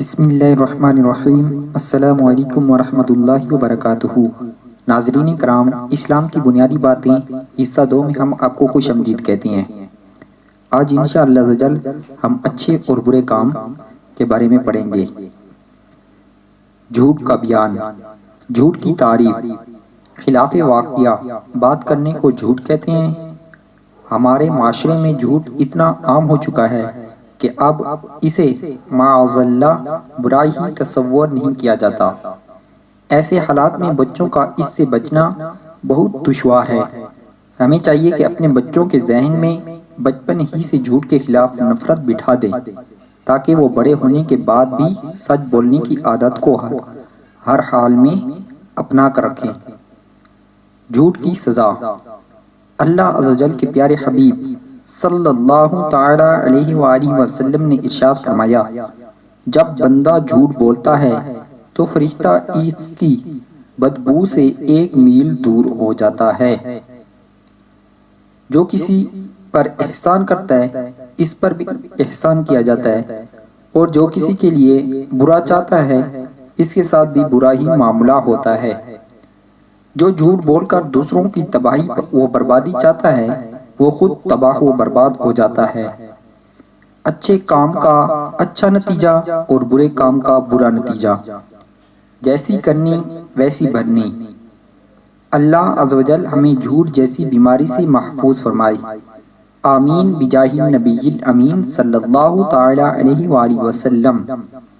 بسم اللہ الرحمن الرحیم۔ السلام علیکم ورحمۃ اللہ وبرکاتہ۔ ناظرین کرام، اسلام کی بنیادی باتیں حصہ 2 میں ہم آپ کو خوش آمدید کہتے ہیں۔ آج انشاءاللہ عز و جل ہم اچھے اور برے کام کے بارے میں پڑھیں گے۔ جھوٹ کا بیان، جھوٹ کی تعریف، خلاف واقعہ بات کرنے کو جھوٹ کہتے ہیں۔ ہمارے معاشرے میں جھوٹ اتنا عام ہو چکا ہے کہ اب اسے معاذ اللہ برائی ہی تصور نہیں کیا جاتا۔ ایسے حالات میں بچوں کا اس سے بچنا بہت دشوار ہے۔ ہمیں چاہیے کہ اپنے بچوں کے ذہن میں بچپن ہی سے جھوٹ کے خلاف نفرت بٹھا دیں تاکہ وہ بڑے ہونے کے بعد بھی سچ بولنے کی عادت کو ہر حال میں اپنا کر رکھیں۔ جھوٹ کی سزا۔ اللہ عز و جل کے پیارے حبیب صلی اللہ تعالی علیہ وآلہ وسلم نے ارشاد فرمایا، جب بندہ جھوٹ بولتا ہے تو فرشتہ اس کی بدبو سے 1 میل دور ہو جاتا ہے۔ جو کسی پر احسان کرتا ہے اس پر بھی احسان کیا جاتا ہے، اور جو کسی کے لیے برا چاہتا ہے اس کے ساتھ بھی برا ہی معاملہ ہوتا ہے۔ جو جھوٹ بول کر دوسروں کی تباہی و بربادی چاہتا ہے وہ خود تباہ و برباد ہو جاتا ہے۔ اچھے کام کا اچھا نتیجہ اور برے کام کا برا نتیجہ، جیسی کرنی ویسی بھرنی۔ اللہ عز و جل ہمیں جھوٹ جیسی بیماری سے محفوظ فرمائے، آمین بجاہ النبی الامین صلی اللہ تعالی علیہ وآلہ وسلم۔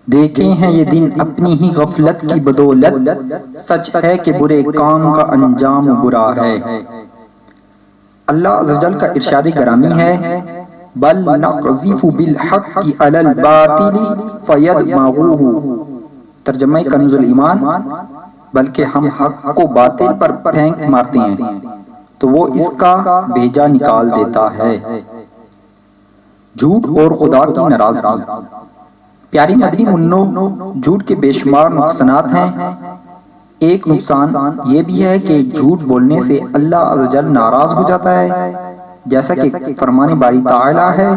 دیکھے ہیں یہ دن اپنی ہی غفلت کی بدولت، سچ ہے کہ برے کام کا انجام برا ہے۔ اللہ عز و جل کا ارشاد گرامی ہے، بل نقذف بالحق علی الباطل فیدمغوہ۔ ترجمہ کنز الایمان، بلکہ ہم حق کو باطل پر پھینک مارتے ہیں تو وہ اس کا بھیجا نکال دیتا ہے۔ جھوٹ اور خدا کی ناراضگی۔ پیاری مدنی منو، جھوٹ کے بے شمار نقصانات ہیں۔ ایک نقصان یہ بھی ہے کہ جھوٹ بولنے سے اللہ عز و جل ناراض ہو جاتا ہے، جیسا کہ فرمان باری تعالی ہے،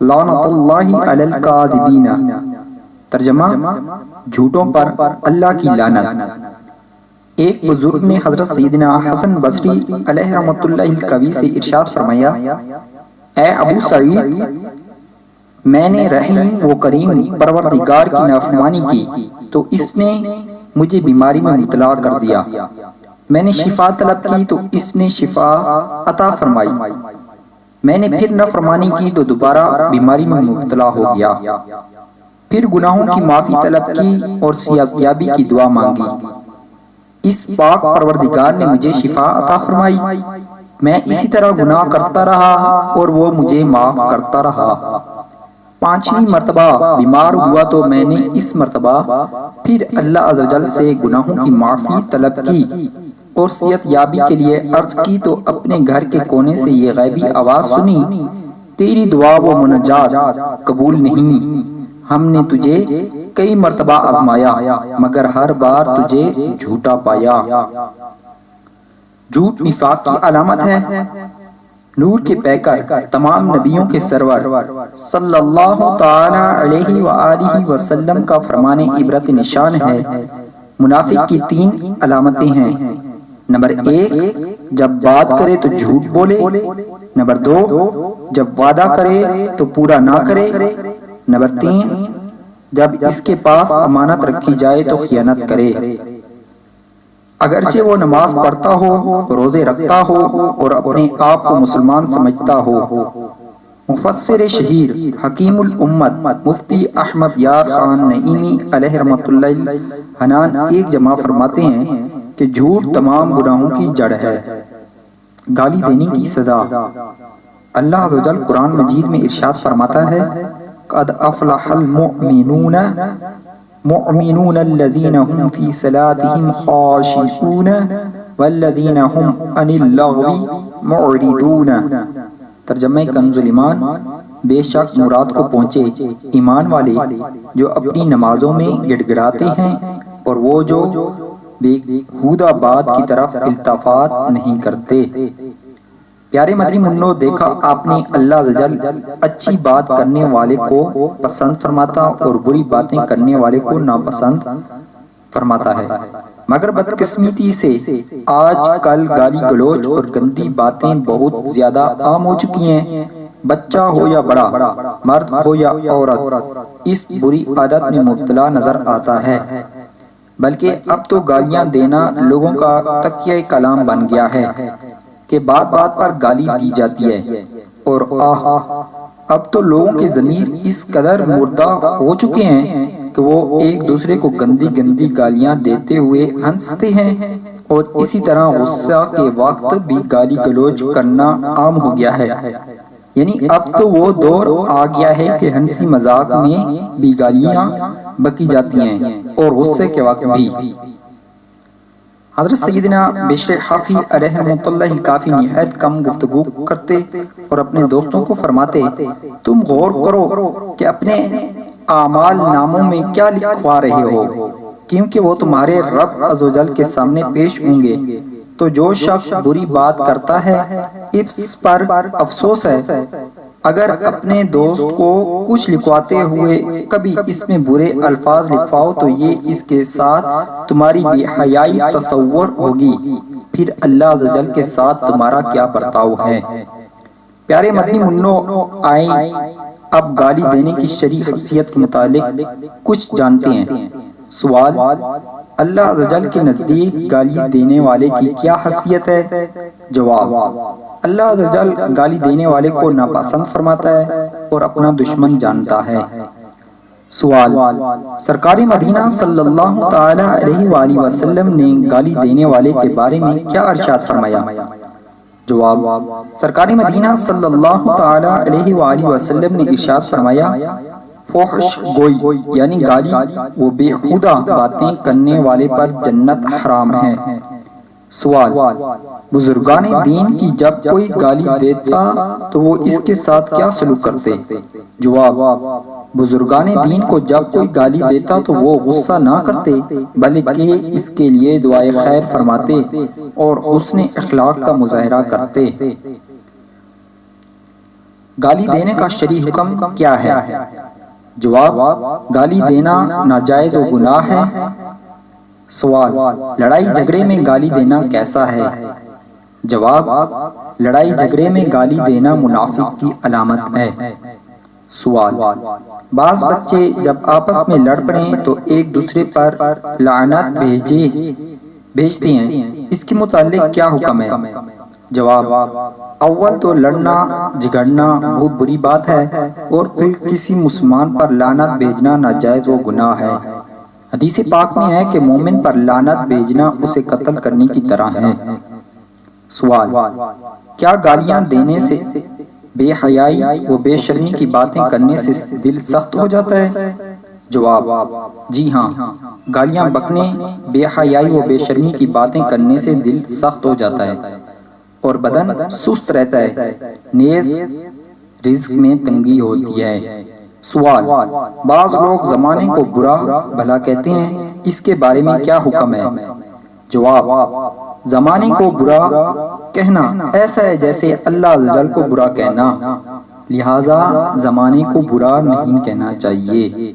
لعنت اللہ علی الکاذبین۔ ترجمہ، جھوٹوں پر اللہ کی لعنت۔ ایک بزرگ نے حضرت سیدنا حسن بصری علیہ رحمۃ اللہ القوی سے ارشاد فرمایا، اے ابو سعید، میں نے رحیم و کریم پروردگار کی نافرمانی کی تو اس نے مجھے بیماری میں مبتلا کر دیا۔ میں نے شفا طلب کی تو اس نے شفا عطا فرمائی۔ میں نے پھر نافرمانی کی تو دوبارہ بیماری میں مبتلا ہو گیا۔ پھر گناہوں کی معافی طلب کی اور صحتیابی کی دعا مانگی۔ اس پاک پروردگار نے مجھے شفا عطا فرمائی۔ میں اسی طرح گناہ کرتا رہا اور وہ مجھے معاف کرتا رہا۔ 5ویں مرتبہ بیمار ہوا تو میں نے اس مرتبہ پھر اللہ عز و جل سے گناہوں کی معافی طلب کی اور صحت یابی کے لیے عرض کی تو اپنے گھر کے کونے سے یہ غیبی آواز سنی، تیری دعا و مناجات قبول نہیں، ہم نے تجھے کئی مرتبہ آزمایا مگر ہر بار تجھے جھوٹا پایا۔ جھوٹ نفاق کی علامت ہے۔ نور کے پیکر تمام نبیوں کے سرور صلی اللہ تعالی علیہ وآلہ وسلم کا فرمان عبرت نشان ہے۔ منافق کی 3 علامتیں ہیں۔ نمبر 1، جب بات کرے تو جھوٹ بولے۔ نمبر 2، جب وعدہ کرے تو پورا نہ کرے۔ نمبر 3، جب اس کے پاس امانت رکھی جائے تو خیانت کرے۔ اگرچہ وہ نماز پڑھتا ہو، روزے رکھتا ہو اور اپنے آپ کو مسلمان سمجھتا ہو۔ مفسر شہیر حکیم الامت مفتی احمد یار خان نعیمی علیہ رحمۃ اللہ حنان ایک جمع فرماتے ہیں کہ جھوٹ تمام گناہوں کی جڑ ہے۔ گالی دینے کی سزا۔ اللہ عز و جل قرآن مجید میں ارشاد فرماتا ہے، قد افلح المؤمنون مؤمنون الذین هم فی صلاتهم خاشعون والذین هم عن اللغو معرضون۔ ترجمہ کنز الایمان، بے شک مراد کو پہنچے ایمان والے جو اپنی نمازوں میں گڑ گڑاتے ہیں اور وہ جو بے ہودہ بات کی طرف التفات نہیں کرتے۔ پیارے مدنی منو، دیکھا آپ نے اللہ عز و جل اچھی بات کرنے والے کو پسند فرماتا اور بری باتیں کرنے والے کو ناپسند فرماتا ہے، مگر بدقسمتی سے آج کل گالی گلوچ اور گندی باتیں بہت زیادہ عام ہو چکی ہیں۔ بچہ ہو یا بڑا، مرد ہو یا عورت، اس بری عادت میں مبتلا نظر آتا ہے، بلکہ اب تو گالیاں دینا لوگوں کا تکیہ کلام بن گیا ہے کہ بات بات پر گالی دی جاتی ہے۔ اور اب تو لوگوں کے ضمیر اس قدر مردہ ہو چکے ہیں کہ وہ ایک دوسرے کو گندی گندی گالیاں دیتے ہوئے ہنستے ہیں، اور اسی طرح غصہ کے وقت بھی گالی گلوچ کرنا عام ہو گیا ہے۔ یعنی اب تو وہ دور آ گیا ہے کہ ہنسی مذاق میں بھی گالیاں بکی جاتی ہیں، اور غصے کے وقت بھی۔ حضرت سیدنا بشر حافی علیہ رحمۃ اللہ کافی نہایت کم گفتگو کرتے اور اپنے دوستوں کو فرماتے، تم غور کرو کہ اپنے اعمال ناموں میں کیا لکھوا رہے ہو، کیونکہ وہ تمہارے رب عز و جل کے سامنے پیش ہوں گے۔ تو جو شخص بری بات کرتا ہے اس پر افسوس ہے، اگر اپنے دوست کو کچھ لکھواتے ہوئے کبھی اس میں برے الفاظ لکھواؤ تو یہ اس کے ساتھ تمہاری بے حیائی تصور ہوگی، پھر اللہ عز و جل کے ساتھ تمہارا کیا برتاؤ ہے۔ پیارے مدنی منو، آئیں اب گالی دینے کی شرعی حیثیت کے متعلق کچھ جانتے ہیں۔ سوال: اللہ عز و جل کے نزدیک گالی دینے والے کی کیا حیثیت ہے؟ جواب: اللہ عز و جل گالی دینے والے کو ناپسند فرماتا ہے اور اپنا دشمن جانتا ہے۔ سوال: سرکار مدینہ صلی اللہ تعالی علیہ وآلہ وسلم نے گالی دینے والے کے بارے میں کیا ارشاد فرمایا؟ جواب: سرکار مدینہ صلی اللہ تعالی علیہ وآلہ وسلم نے ارشاد فرمایا، فحش گوئی یعنی گالی و بیہودہ باتیں کرنے والے پر جنت حرام ہے۔ سوال: بزرگان دین کی جب کوئی گالی دیتا تو وہ اس کے ساتھ کیا سلوک کرتے؟ جواب: بزرگان دین کو جب کوئی گالی دیتا تو وہ غصہ نہ کرتے بلکہ اس کے لیے دعائے خیر فرماتے اور حسن اخلاق کا مظاہرہ کرتے۔ گالی دینے کا شرعی حکم کیا ہے؟ جواب: گالی دینا ناجائز و گناہ ہے۔ سوال: لڑائی جھگڑے میں گالی دینا کیسا ہے؟ جواب: لڑائی جھگڑے میں گالی دینا منافق کی علامت ہے۔ سوال: بعض بچے جب آپس میں لڑ پڑیں تو ایک دوسرے پر لعنت بھیجتے ہیں، اس کے متعلق کیا حکم ہے؟ جواب: اول تو لڑنا جھگڑنا بہت بری بات ہے، اور پھر کسی مسلمان پر لعنت بھیجنا ناجائز و گناہ ہے۔ حدیث پاک میں ہے کہ مومن پر لعنت بھیجنا اسے قتل کرنے کی طرح ہے۔ سوال: کیا گالیاں دینے سے، بے حیائی و بے شرمی کی باتیں کرنے سے دل سخت ہو جاتا ہے؟ جواب: جی ہاں، گالیاں بکنے، بے حیائی و بے شرمی کی باتیں کرنے سے دل سخت ہو جاتا ہے اور بدن سست رہتا ہے، نیز رزق میں تنگی ہوتی ہے۔ سوال: بعض لوگ زمانے کو برا بھلا کہتے ہیں، اس کے بارے میں کیا حکم ہے؟ جواب: زمانے کو برا کہنا ایسا ہے جیسے اللہ عز و جل کو برا کہنا، لہٰذا زمانے کو برا نہیں کہنا چاہیے۔